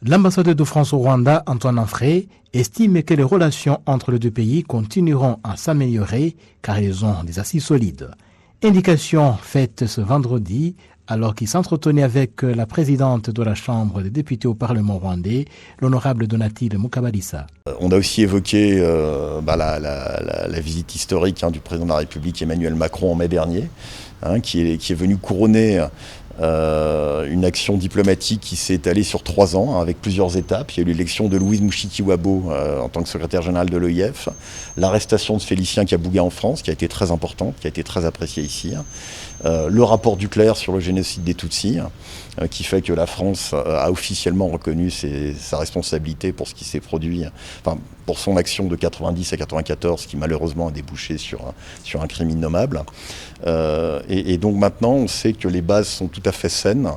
L'ambassadeur de France au Rwanda, Antoine Anfray, estime que les relations entre les deux pays continueront à s'améliorer car ils ont des assises solides. Indication faite ce vendredi alors qu'il s'entretenait avec la présidente de la Chambre des députés au Parlement rwandais, l'honorable Donatille Mukabalisa. On a aussi évoqué la visite historique du président de la République Emmanuel Macron en mai dernier, qui est venu couronner une action diplomatique qui s'est étalée sur 3 ans avec plusieurs étapes. Il y a eu l'élection de Louise Mushikiwabo en tant que secrétaire général de l'OIF, l'arrestation de Félicien Kabuga en France qui a été très importante, qui a été très appréciée ici, le rapport Duclerc sur le génocide des Tutsis qui fait que la France a officiellement reconnu sa responsabilité pour ce qui s'est produit, pour son action de 90 à 94 qui malheureusement a débouché sur un crime innommable. Et donc maintenant on sait que les bases sont tout à fait saines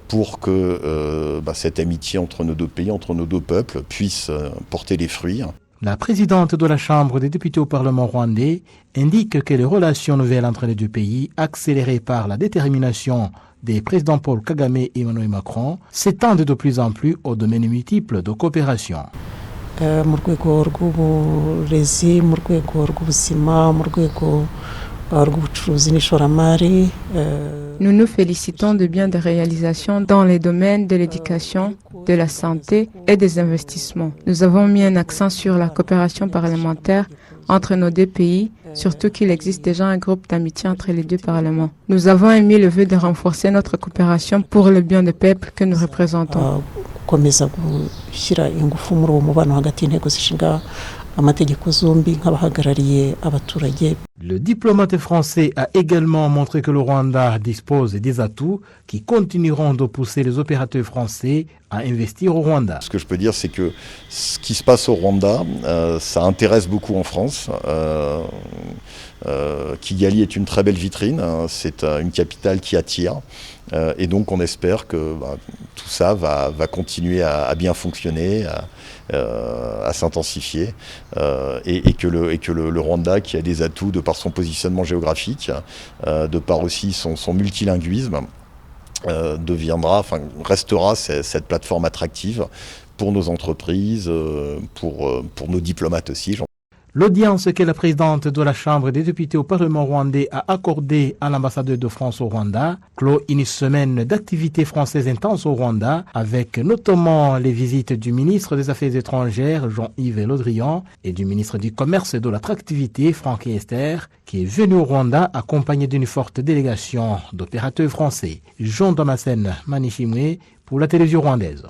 pour que cette amitié entre nos deux pays, entre nos deux peuples puisse porter les fruits. La présidente de la Chambre des députés au Parlement rwandais indique que les relations nouvelles entre les deux pays, accélérées par la détermination des présidents Paul Kagame et Emmanuel Macron, s'étendent de plus en plus aux domaines multiples de coopération. Mu rwego rw'uburezi, mu rwego rw'ubuzima, mu rwego rw'ubucuruzi n'ishoramari. Nous nous félicitons de bien des réalisations dans les domaines de l'éducation, de la santé et des investissements. Nous avons mis un accent sur la coopération parlementaire entre nos deux pays, surtout qu'il existe déjà un groupe d'amitié entre les deux parlements. Nous avons émis le vœu de renforcer notre coopération pour le bien des peuples que nous représentons. Gukomeza gushyira ingufu muri uwo mubano hagati y'inteko zishinga amategeko zombi nk'abahagarariye abaturage. Le diplomate français a également montré que le Rwanda dispose des atouts qui continueront de pousser les opérateurs français à investir au Rwanda. Ce que je peux dire, c'est que ce qui se passe au Rwanda, ça intéresse beaucoup en France. Kigali est une très belle vitrine, c'est une capitale qui attire. Et donc on espère que tout ça va continuer à bien fonctionner, à s'intensifier, et que le Rwanda, qui a des atouts de par son positionnement géographique, de par aussi son multilinguisme, restera cette plateforme attractive pour nos entreprises, pour nos diplomates aussi. L'audience que la présidente de la Chambre des députés au Parlement rwandais a accordée à l'ambassadeur de France au Rwanda clôt une semaine d'activités françaises intenses au Rwanda, avec notamment les visites du ministre des Affaires étrangères, Jean-Yves Le Drian, et du ministre du Commerce et de l'Attractivité, Franck Esther, qui est venu au Rwanda accompagné d'une forte délégation d'opérateurs français. Jean Damascène Manishimwe pour la télévision rwandaise.